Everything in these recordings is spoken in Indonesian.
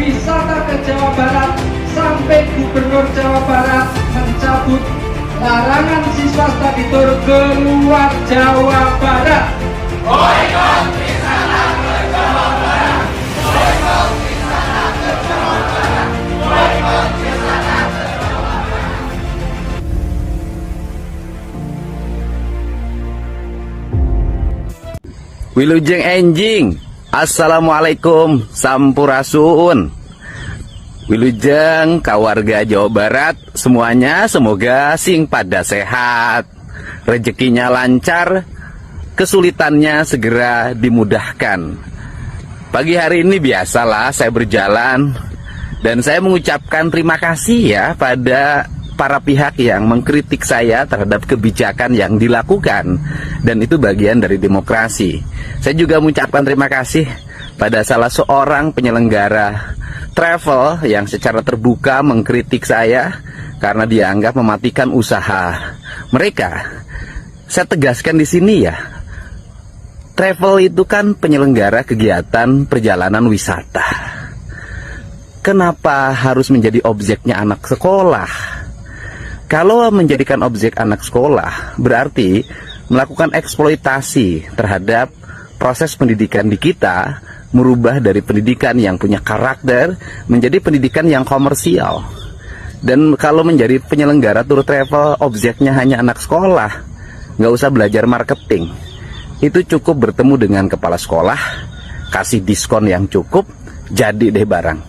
wisata ke Jawa Barat sampai Gubernur Jawa Barat mencabut larangan siswa study tour keluar Jawa Barat. Boykot wisata ke Jawa Barat. Boykot wisata ke Jawa Barat. Boykot wisata ke Jawa Barat. Wilujeng enjing. Assalamualaikum sampurasun. Wilujeng kawarga Jawa Barat semuanya, semoga sing pada sehat, rezekinya lancar, kesulitannya segera dimudahkan. Pagi hari ini biasalah saya berjalan dan saya mengucapkan terima kasih ya pada para pihak yang mengkritik saya terhadap kebijakan yang dilakukan, dan itu bagian dari demokrasi. Saya juga mengucapkan terima kasih pada salah seorang penyelenggara travel yang secara terbuka mengkritik saya karena dianggap mematikan usaha mereka. Saya tegaskan di sini ya, travel itu kan penyelenggara kegiatan perjalanan wisata. Kenapa harus menjadi objeknya anak sekolah? Kalau menjadikan objek anak sekolah, berarti melakukan eksploitasi terhadap proses pendidikan di kita, merubah dari pendidikan yang punya karakter menjadi pendidikan yang komersial. Dan kalau menjadi penyelenggara tour travel, objeknya hanya anak sekolah, nggak usah belajar marketing. Itu cukup bertemu dengan kepala sekolah, kasih diskon yang cukup, jadi deh barang.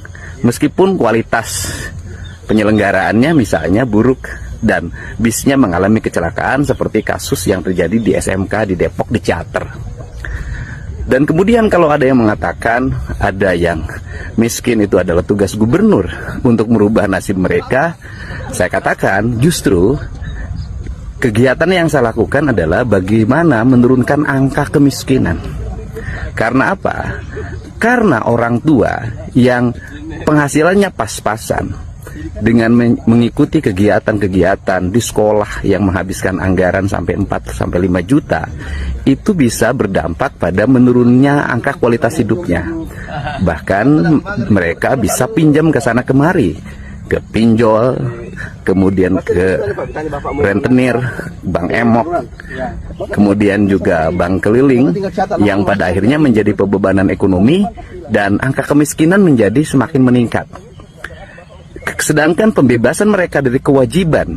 Meskipun kualitas penyelenggaraannya misalnya buruk dan bisnya mengalami kecelakaan seperti kasus yang terjadi di SMK di Depok di Ciater. Dan kemudian kalau ada yang mengatakan ada yang miskin itu adalah tugas gubernur untuk merubah nasib mereka, saya katakan justru kegiatan yang saya lakukan adalah bagaimana menurunkan angka kemiskinan. Karena apa? Karena orang tua yang penghasilannya pas-pasan dengan mengikuti kegiatan-kegiatan di sekolah yang menghabiskan anggaran sampai 4-5 juta, itu bisa berdampak pada menurunnya angka kualitas hidupnya. Bahkan mereka bisa pinjam ke sana kemari, ke pinjol, kemudian ke rentenir, bank emok, kemudian juga bank keliling, yang pada akhirnya menjadi pembebanan ekonomi dan angka kemiskinan menjadi semakin meningkat. Sedangkan pembebasan mereka dari kewajiban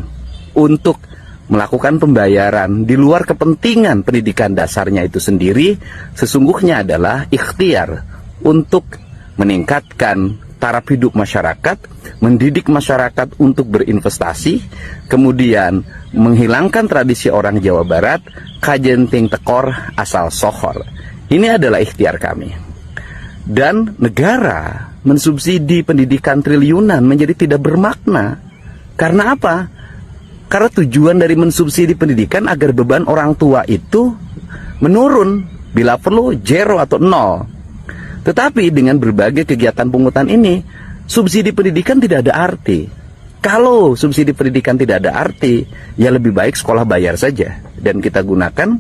untuk melakukan pembayaran di luar kepentingan pendidikan dasarnya itu sendiri sesungguhnya adalah ikhtiar untuk meningkatkan taraf hidup masyarakat, mendidik masyarakat untuk berinvestasi, kemudian menghilangkan tradisi orang Jawa Barat, kajenting tekor asal sohor. Ini adalah ikhtiar kami. Dan negara mensubsidi pendidikan triliunan menjadi tidak bermakna. Karena apa? Karena tujuan dari mensubsidi pendidikan agar beban orang tua itu menurun, bila perlu zero atau nol. Tetapi dengan berbagai kegiatan pungutan ini, subsidi pendidikan tidak ada arti. Kalau subsidi pendidikan tidak ada arti, ya lebih baik sekolah bayar saja. Dan kita gunakan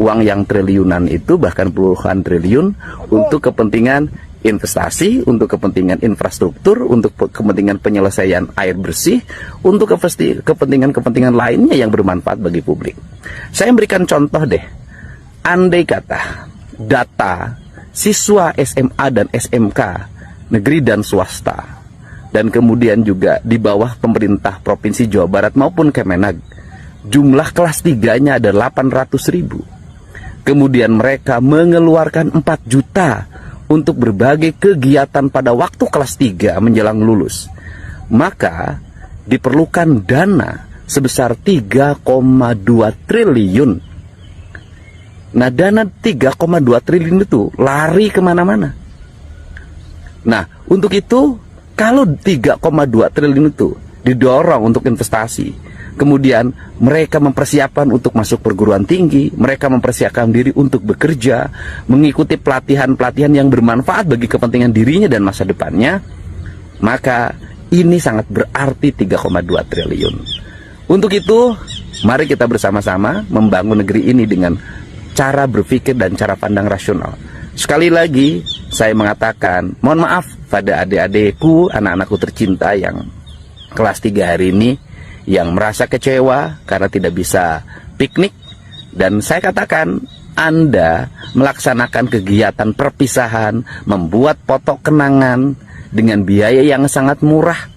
uang yang triliunan itu, bahkan puluhan triliun, untuk kepentingan investasi, untuk kepentingan infrastruktur, untuk kepentingan penyelesaian air bersih, untuk kepentingan-kepentingan lainnya yang bermanfaat bagi publik. Saya memberikan contoh deh. Andai kata data siswa SMA dan SMK negeri dan swasta, dan kemudian juga di bawah pemerintah Provinsi Jawa Barat maupun Kemenag, jumlah kelas 3-nya ada 800.000. Kemudian mereka mengeluarkan 4 juta untuk berbagai kegiatan pada waktu kelas 3 menjelang lulus. Maka diperlukan dana sebesar 3,2 triliun. Nah, dana 3,2 triliun itu lari kemana-mana. Nah, untuk itu, kalau 3,2 triliun itu didorong untuk investasi, kemudian mereka mempersiapkan untuk masuk perguruan tinggi, mereka mempersiapkan diri untuk bekerja, mengikuti pelatihan-pelatihan yang bermanfaat bagi kepentingan dirinya dan masa depannya, maka ini sangat berarti 3,2 triliun. Untuk itu, mari kita bersama-sama membangun negeri ini dengan cara berpikir dan cara pandang rasional. Sekali lagi saya mengatakan, mohon maaf pada adik-adikku, anak-anakku tercinta yang kelas 3 hari ini, yang merasa kecewa karena tidak bisa piknik. Dan saya katakan, Anda melaksanakan kegiatan perpisahan, membuat foto kenangan dengan biaya yang sangat murah.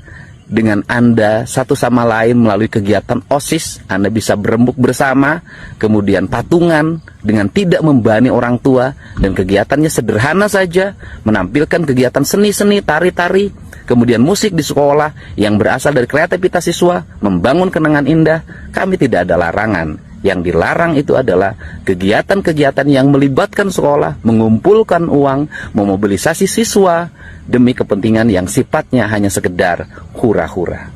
Dengan Anda satu sama lain melalui kegiatan OSIS, Anda bisa berembuk bersama, kemudian patungan dengan tidak membebani orang tua, dan kegiatannya sederhana saja, menampilkan kegiatan seni-seni, tari-tari, kemudian musik di sekolah yang berasal dari kreativitas siswa, membangun kenangan indah. Kami tidak ada larangan. Yang dilarang itu adalah kegiatan-kegiatan yang melibatkan sekolah, mengumpulkan uang, memobilisasi siswa demi kepentingan yang sifatnya hanya sekedar hura-hura.